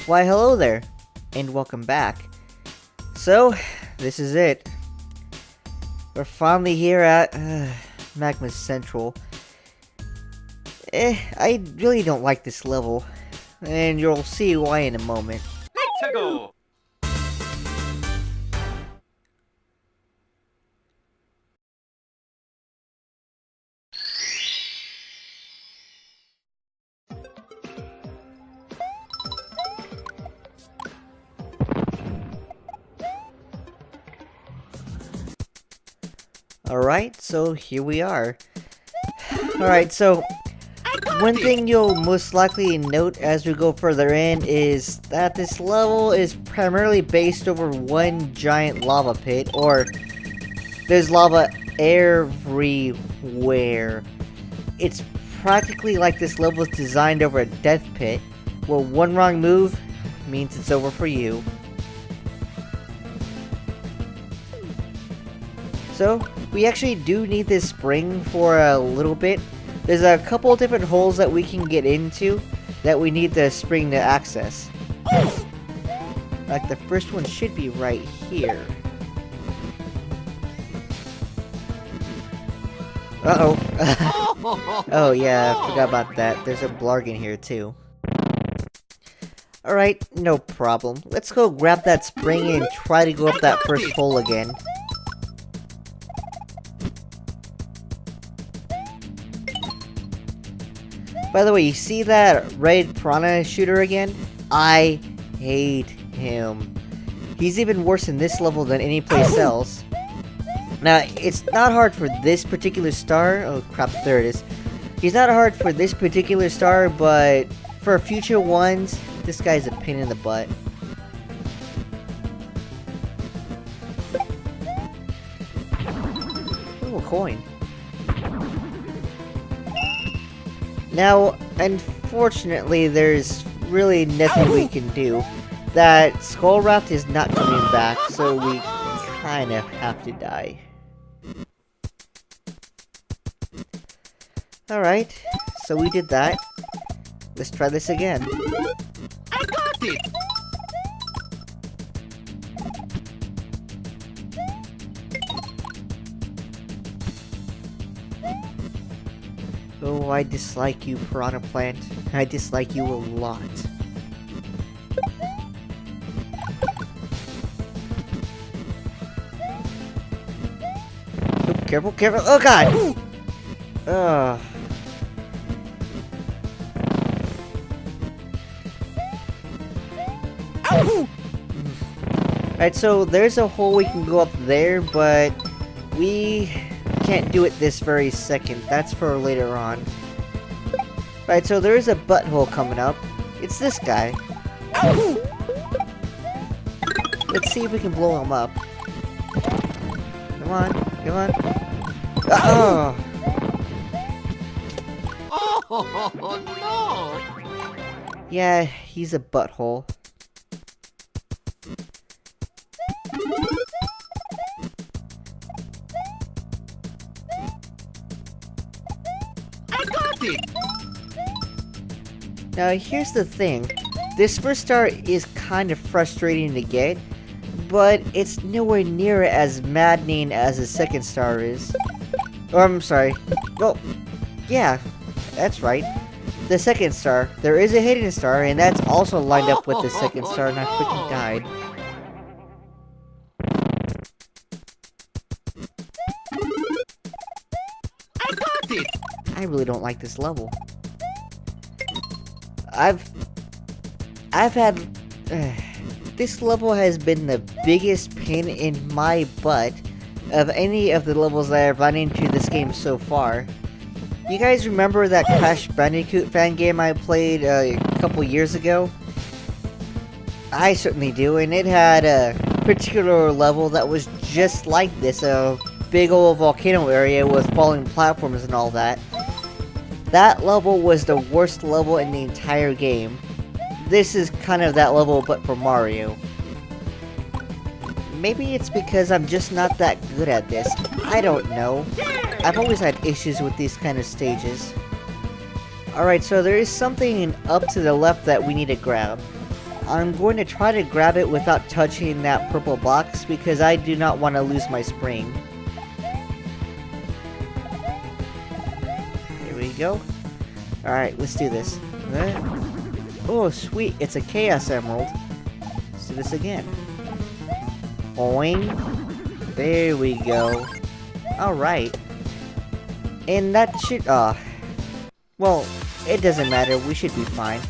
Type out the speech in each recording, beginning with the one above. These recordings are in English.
Why hello there, and welcome back. So, this is it. We're finally here at Magma Central. I really don't like this level, and you'll see why in a moment. Let's go! Alright, so here we are. Alright, so one thing you'll most likely note as we go further in is that this level is primarily based over one giant lava pit, or there's lava everywhere. It's practically like this level is designed over a death pit, where one wrong move means it's over for you. So, we actually do need this spring for a little bit. There's a couple different holes that we can get into that we need the spring to access. Like the first one should be right here. Uh-oh. Oh yeah, I forgot about that. There's a blarg in here too. Alright, no problem. Let's go grab that spring and try to go up that first hole again. By the way, you see that red piranha shooter again? I hate him. He's even worse in this level than any place else. Now, it's not hard for this particular star. Oh crap, there it is. He's not hard for this particular star, but for future ones, this guy's a pain in the butt. Oh, a coin. Now, unfortunately, there's really nothing we can do. That skull raft is not coming back, so we kind of have to die. Alright, so we did that. Let's try this again. I got it! Oh, I dislike you, Piranha Plant. I dislike you a lot. Oh, careful, careful! Oh god! Ugh. Alright, so there's a hole we can go up there, but we can't do it this very second. That's for later on. Right, so there is a butthole coming up. It's this guy. Let's see if we can blow him up. Come on, come on. Oh! Oh no! Yeah, he's a butthole. I got it! Now here's the thing, this first star is kind of frustrating to get, but it's nowhere near as maddening as the second star is. Or I'm sorry, well, yeah, that's right. The second star, there is a hidden star, and that's also lined up with the second star, and I freaking died. I got it! I really don't like this level. I've had... this level has been the biggest pain in my butt of any of the levels that I've run into this game so far. You guys remember that Crash Bandicoot fan game I played a couple years ago? I certainly do, and it had a particular level that was just like this, a big old volcano area with falling platforms and all that. That level was the worst level in the entire game. This is kind of that level, but for Mario. Maybe it's because I'm just not that good at this. I don't know. I've always had issues with these kind of stages. Alright, so there is something up to the left that we need to grab. I'm going to try to grab it without touching that purple box because I do not want to lose my spring. Here we go. Alright, let's do this. Oh, sweet. It's a Chaos Emerald. Let's do this again. Boing. There we go. Alright. And that should, well, it doesn't matter. We should be fine.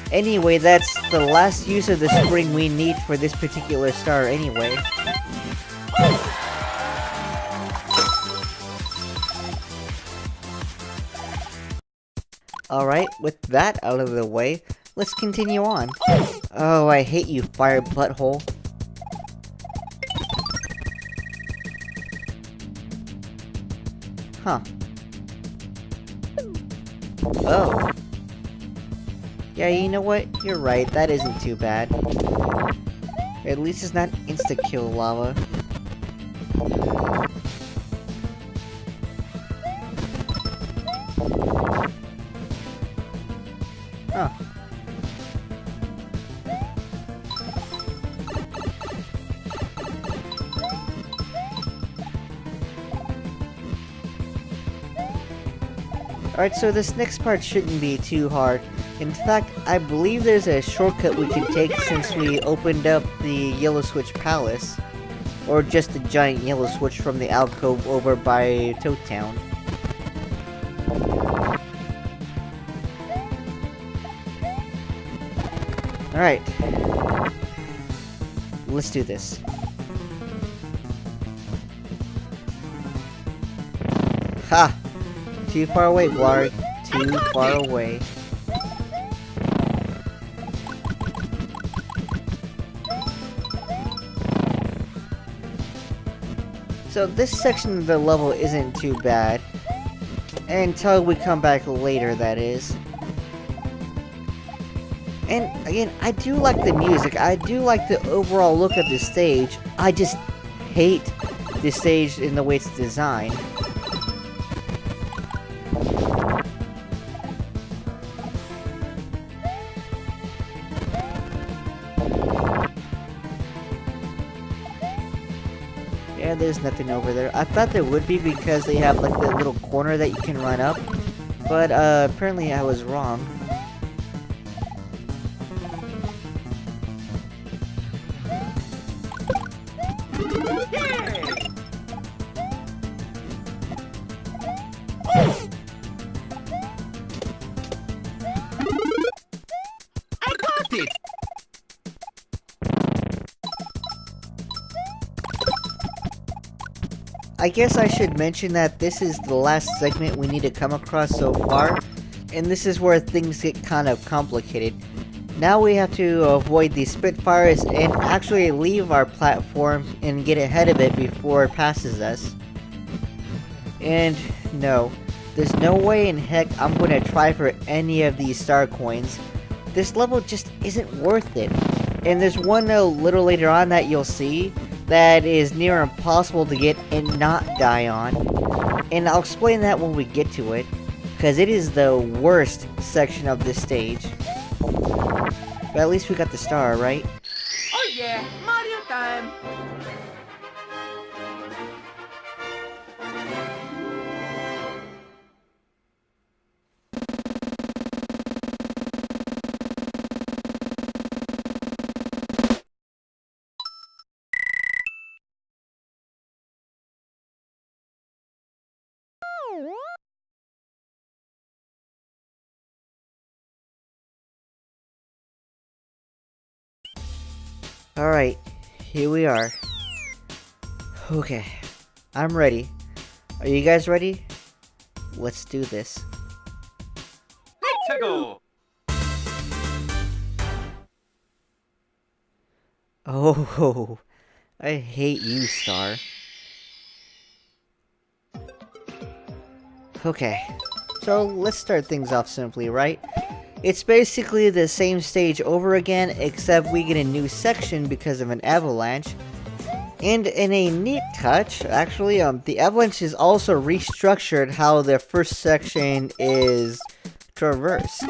Anyway, that's the last use of the spring we need for this particular star anyway. Alright, with that out of the way, let's continue on. Oh, I hate you, fire butthole. Huh. Oh. Yeah, you know what? You're right, that isn't too bad. At least it's not insta-kill lava. Huh. Alright, so this next part shouldn't be too hard. In fact, I believe there's a shortcut we can take since we opened up the Yellow Switch Palace. Or just the giant yellow switch from the alcove over by Toad Town. Alright. Let's do this. Ha! Too far away, Blarg. Too far away. So this section of the level isn't too bad. Until we come back later, that is. And again, I do like the music. I do like the overall look of the stage. I just hate the stage in the way it's designed. Yeah, there's nothing over there. I thought there would be because they have like the little corner that you can run up. But apparently I was wrong. I got it! I guess I should mention that this is the last segment we need to come across so far, and this is where things get kind of complicated. Now we have to avoid these Spitfires and actually leave our platform and get ahead of it before it passes us. And no, there's no way in heck I'm gonna try for any of these star coins. This level just isn't worth it. And there's one a little later on that you'll see that is near impossible to get and not die on. And I'll explain that when we get to it, because it is the worst section of this stage. But at least we got the star, right? Oh yeah, Mario time! Alright, here we are. Okay, I'm ready. Are you guys ready? Let's do this. Let's go! Oh, I hate you, Star. Okay, so let's start things off simply, right? It's basically the same stage over again, except we get a new section because of an avalanche. And in a neat touch, actually, the avalanche is also restructured how the first section is traversed.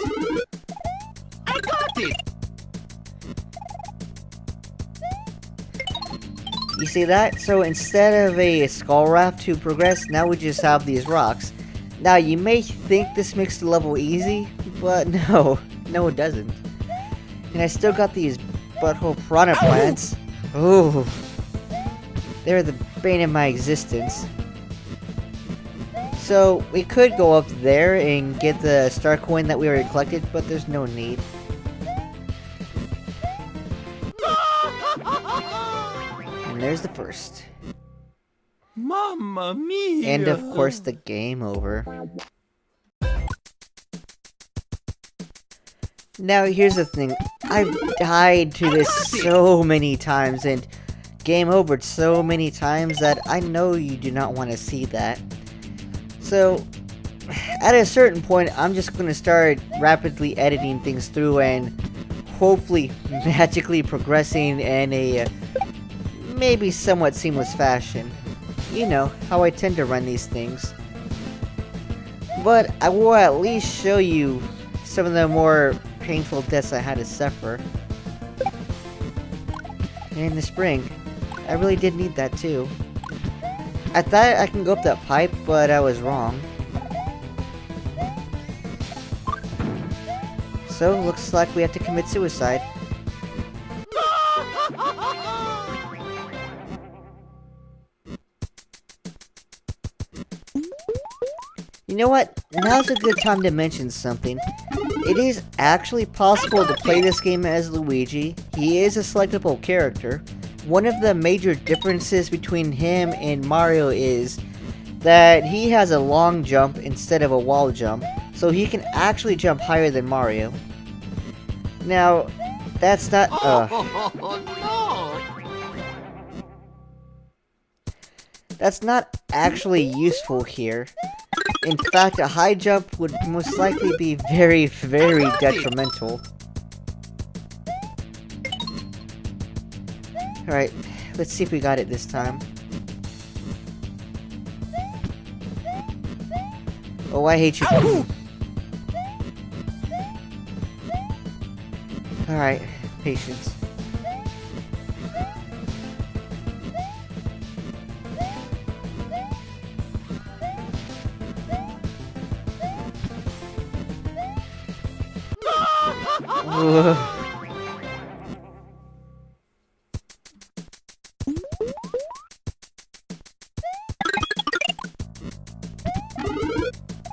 I got it! You see that? So instead of a skull raft to progress, now we just have these rocks. Now you may think this makes the level easy, but no. No, it doesn't. And I still got these butthole piranha plants. Ooh. They're the bane of my existence. So, we could go up there and get the star coin that we already collected, but there's no need. And there's the first. Mamma mia! And of course the game over. Now here's the thing, I've died to this so many times and game overed so many times that I know you do not want to see that. So, at a certain point, I'm just going to start rapidly editing things through and hopefully magically progressing in a maybe somewhat seamless fashion. You know, how I tend to run these things. But I will at least show you some of the more painful deaths I had to suffer. And in the spring, I really did need that too. I thought I can go up that pipe, but I was wrong. So, looks like we have to commit suicide. You know what? Now's a good time to mention something. It is actually possible to play this game as Luigi. He is a selectable character. One of the major differences between him and Mario is that he has a long jump instead of a wall jump, so he can actually jump higher than Mario. Now, that's not... That's not actually useful here. In fact, a high jump would most likely be very, very detrimental. Alright, let's see if we got it this time. Oh, I hate you. Alright, patience.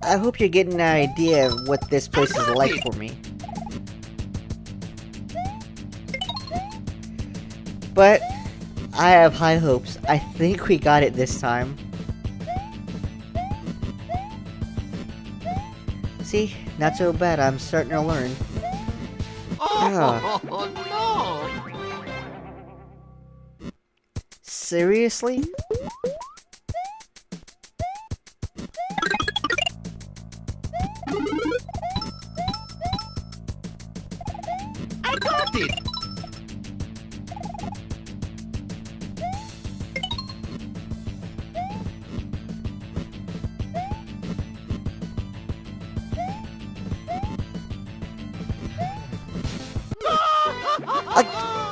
I hope you're getting an idea of what this place is like for me. But I have high hopes. I think we got it this time. See? Not so bad. I'm starting to learn. Seriously? I got it!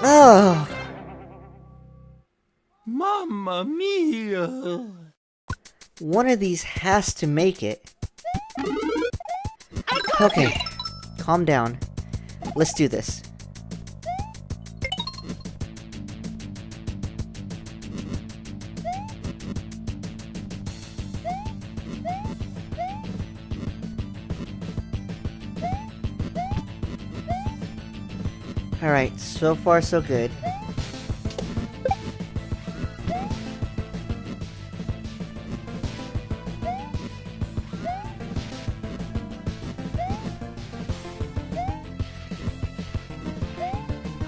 Oh! Mamma mia! One of these has to make it. Okay, calm down. Let's do this. Alright, so far so good.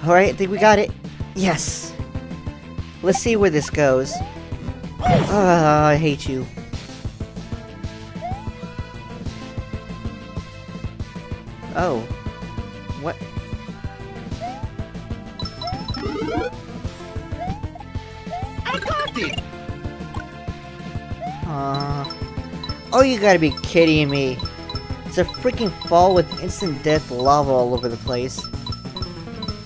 Alright, I think we got it. Yes! Let's see where this goes. I hate you. Oh. What? I got it! Oh, you gotta be kidding me. It's a freaking fall with instant death lava all over the place.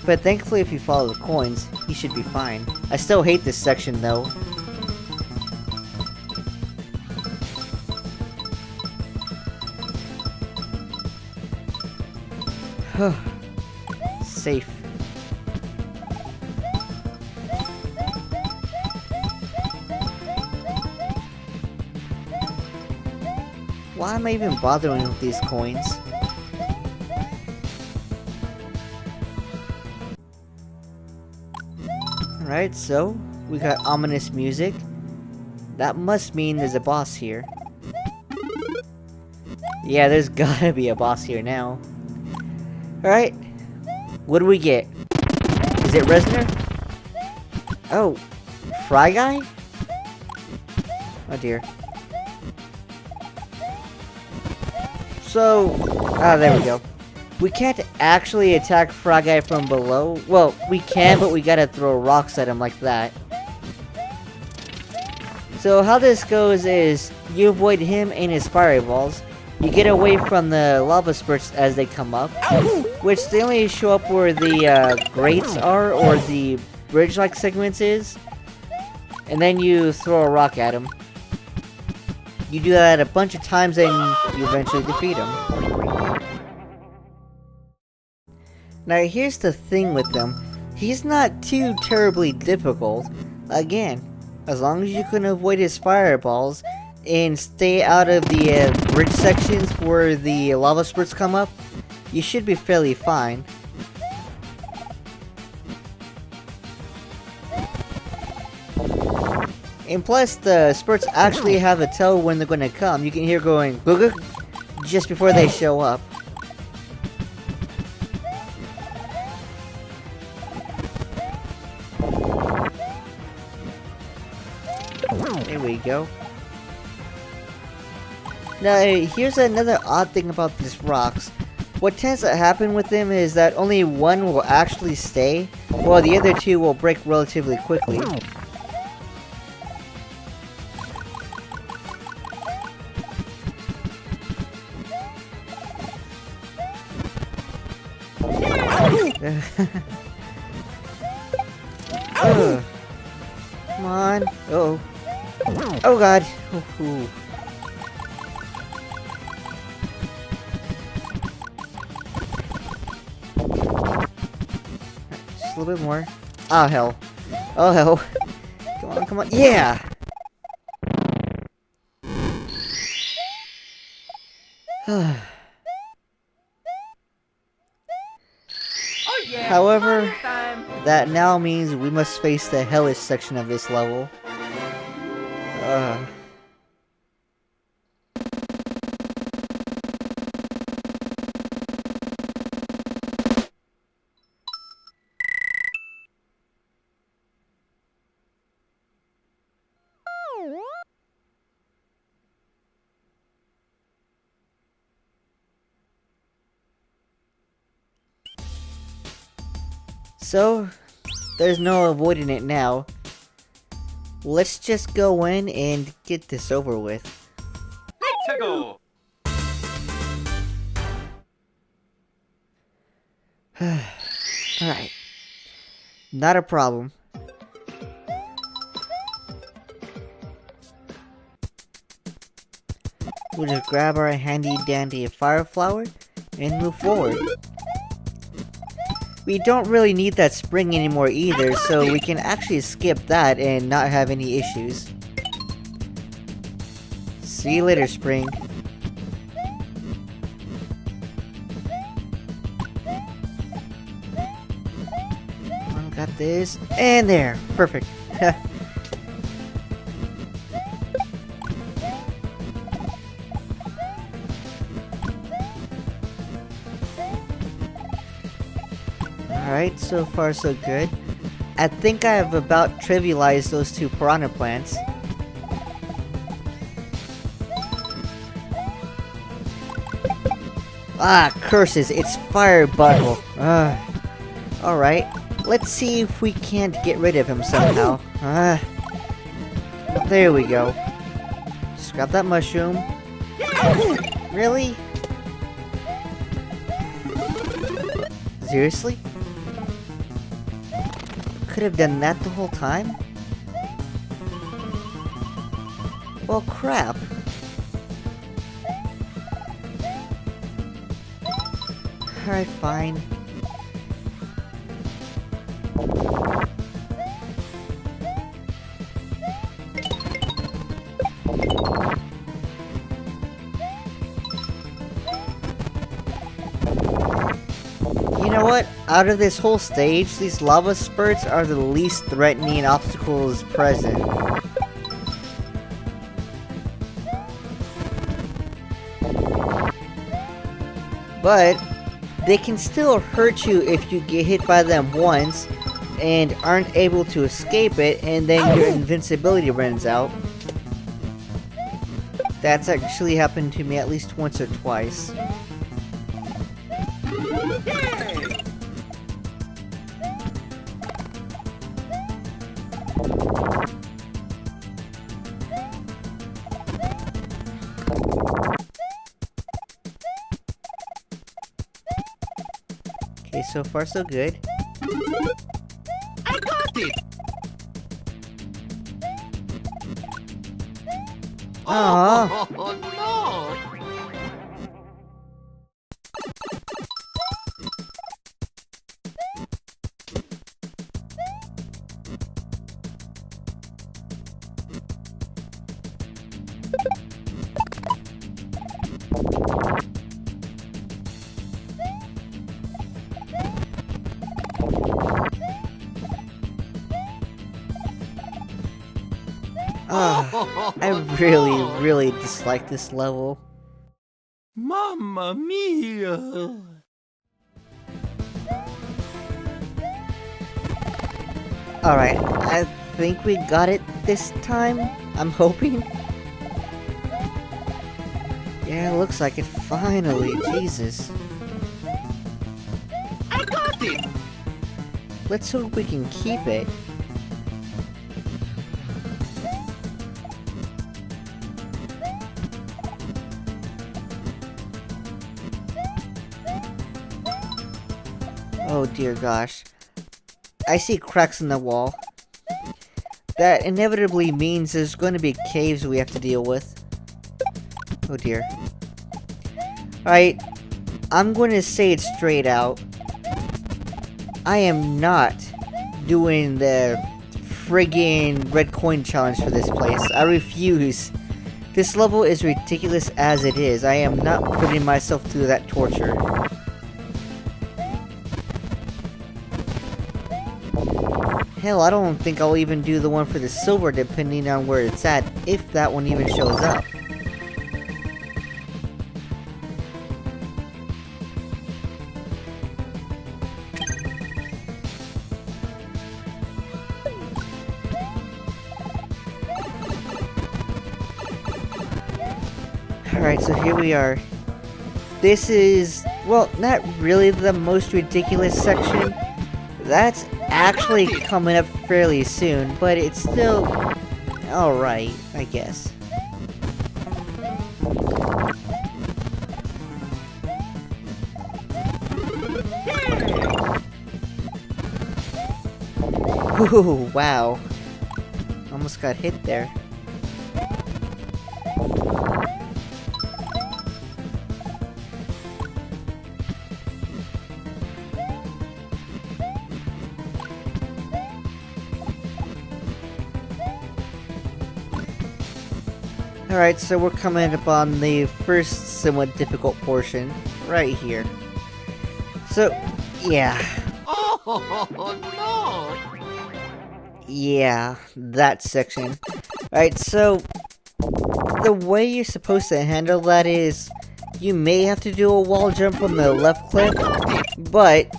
But thankfully if you follow the coins, you should be fine. I still hate this section though. Safe. Why am I even bothering with these coins? Alright, so we got ominous music. That must mean there's a boss here. Yeah, there's gotta be a boss here now. Alright, what do we get? Is it Resner? Oh, Fry Guy? Oh dear. So, there we go. We can't actually attack Fry Guy from below. Well, we can, but we gotta throw rocks at him like that. So how this goes is, you avoid him and his fireballs. You get away from the lava spurts as they come up, which they only show up where the grates are, or the bridge-like segments is. And then you throw a rock at him. You do that a bunch of times and you eventually defeat him. Now here's the thing with him. He's not too terribly difficult. Again, as long as you can avoid his fireballs and stay out of the bridge sections where the lava spurts come up, you should be fairly fine. And plus, the spurts actually have a tell when they're gonna come. You can hear going "Guguk" just before they show up. There we go. Now, here's another odd thing about these rocks. What tends to happen with them is that only one will actually stay, while the other two will break relatively quickly. Come on. Uh-oh. Oh god. Ooh. Just a little bit more. Oh hell. Oh hell. Come on, come on. Yeah! However, that now means we must face the hellish section of this level. So, there's no avoiding it now. Let's just go in and get this over with. Let's go. Alright. Not a problem. We'll just grab our handy dandy fire flower and move forward. We don't really need that spring anymore either, so we can actually skip that and not have any issues. See you later, spring. Got this, and there, perfect. Alright, so far so good. I think I have about trivialized those two piranha plants. Ah, curses, it's fire butthole. Alright, let's see if we can't get rid of him somehow. There we go. Just grab that mushroom. Really? Seriously? could have done that the whole time? Well, crap. Alright, fine. You know what? Out of this whole stage, these lava spurts are the least threatening obstacles present. But they can still hurt you if you get hit by them once and aren't able to escape it, and then your invincibility runs out. That's actually happened to me at least once or twice. Okay, so far so good. I got it! Aww. Oh, no! I really dislike this level. Mamma mia! Alright, I think we got it this time. I'm hoping. Yeah, looks like it finally. Jesus. I got it! Let's hope we can keep it. Oh dear gosh. I see cracks in the wall. That inevitably means there's going to be caves we have to deal with. Oh dear. Alright, I'm going to say it straight out. I am not doing the friggin' red coin challenge for this place. I refuse. This level is ridiculous as it is. I am not putting myself through that torture. Hell, I don't think I'll even do the one for the silver depending on where it's at, if that one even shows up. Alright, so here we are. This is, well, not really the most ridiculous section. That's actually coming up fairly soon, but it's still alright, I guess. Ooh, wow. Almost got hit there. Alright, so we're coming up on the first somewhat difficult portion, right here. So, yeah. Oh, no! Yeah, that section. Alright, so, the way you're supposed to handle that is, you may have to do a wall jump from the left cliff, but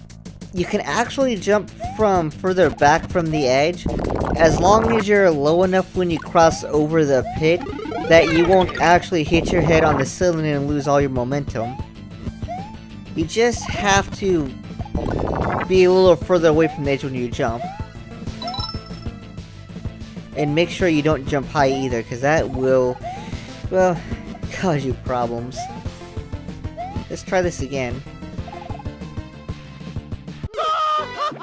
you can actually jump from further back from the edge, as long as you're low enough when you cross over the pit, that you won't actually hit your head on the ceiling and lose all your momentum. You just have to be a little further away from the edge when you jump. And make sure you don't jump high either, because that will, well, cause you problems. Let's try this again.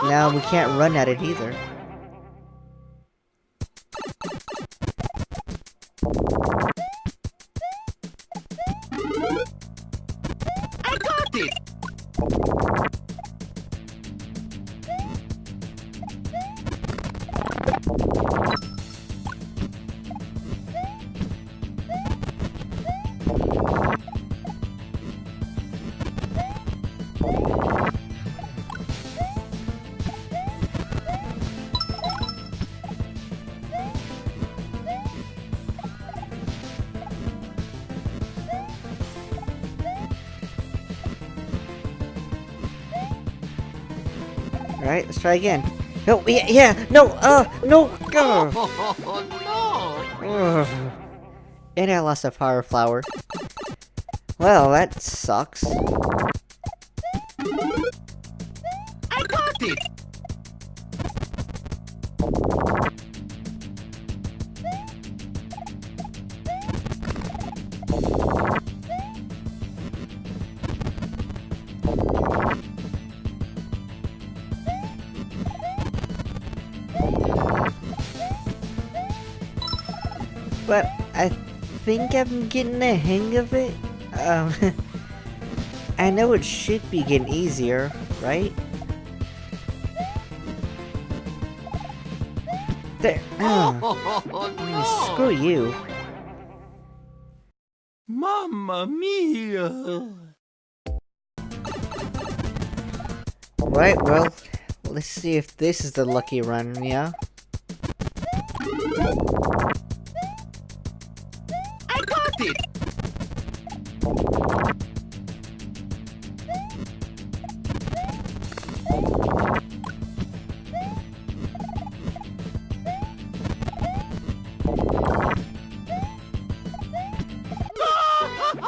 Now we can't run at it either. I got it! Alright, let's try again. No, yeah, no, no, Oh, no! ugh. And I lost a power flower. Well, that sucks. I got it! But I think I'm getting the hang of it. I know it should be getting easier, right? There. Oh, Screw you. Mamma mia! Right, well, let's see if this is the lucky run, yeah? I got it!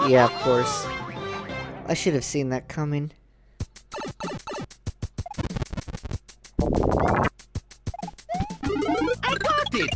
Yeah, of course. I should have seen that coming. I got it!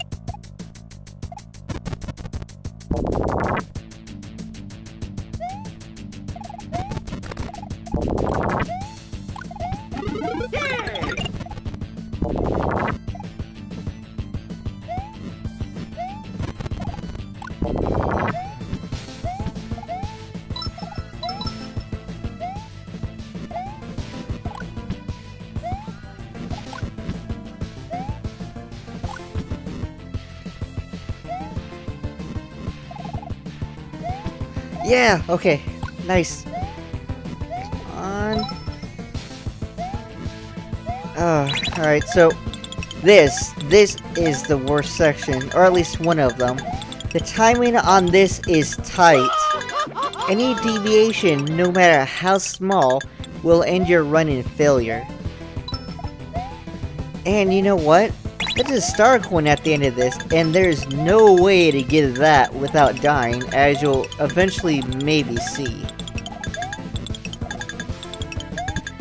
Yeah, okay. Nice. On. Alright, so this is the worst section, or at least one of them. The timing on this is tight. Any deviation, no matter how small, will end your run in failure. And you know what? There's a star coin at the end of this, and there's no way to get that without dying, as you'll eventually maybe see.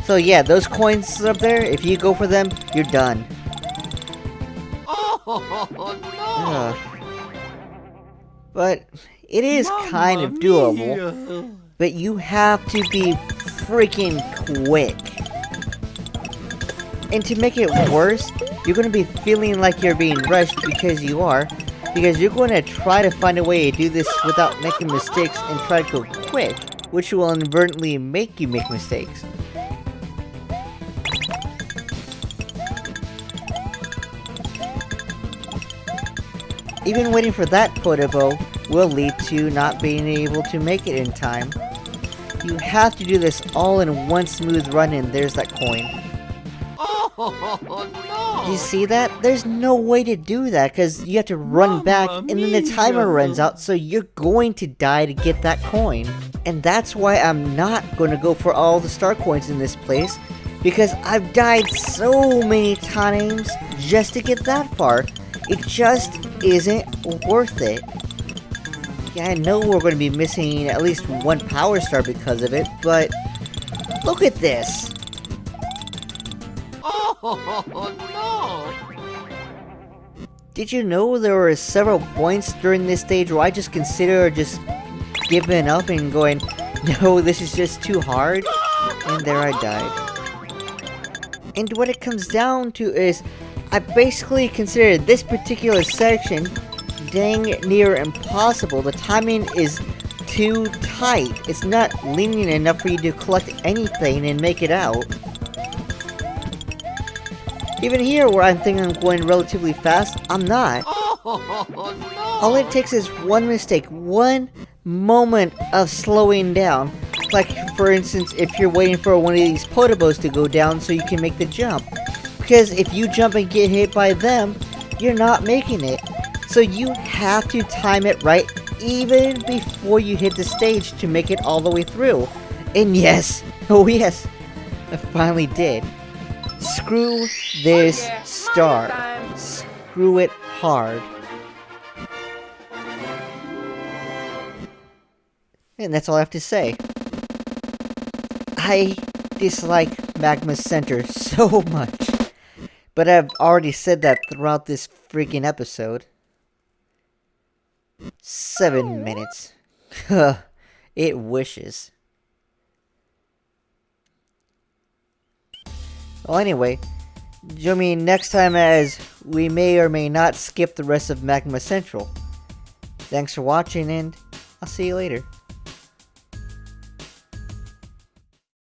So yeah, those coins up there, if you go for them, you're done. Oh, no! Ugh. But it is kind of doable, Mia. but you have to be freaking quick. And to make it worse, you're going to be feeling like you're being rushed because you are, because you're going to try to find a way to do this without making mistakes and try to go quick, which will inadvertently make you make mistakes. Even waiting for that photo will lead to not being able to make it in time. You have to do this all in one smooth run, and there's that coin. Oh, no! You see that? There's no way to do that because you have to run back and then the timer runs out, so you're going to die to get that coin. And that's why I'm not going to go for all the star coins in this place, because I've died so many times just to get that far. It just isn't worth it. Yeah, I know we're going to be missing at least one power star because of it, but look at this. Oh, no! Did you know there were several points during this stage where I just considered just giving up and going, no, this is just too hard? And there I died. And what it comes down to is, I basically considered this particular section dang near impossible. The timing is too tight. It's not lenient enough for you to collect anything and make it out. Even here, where I'm thinking I'm going relatively fast, I'm not. Oh no! All it takes is one mistake, one moment of slowing down. Like, for instance, if you're waiting for one of these potobos to go down so you can make the jump. Because if you jump and get hit by them, you're not making it. So you have to time it right even before you hit the stage to make it all the way through. And yes, oh yes, I finally did. Screw this star. Screw it hard. And that's all I have to say. I dislike Magma Center so much. But I've already said that throughout this freaking episode. 7 minutes. It wishes. Well, anyway, join me next time as we may or may not skip the rest of Magma Central. Thanks for watching, and I'll see you later.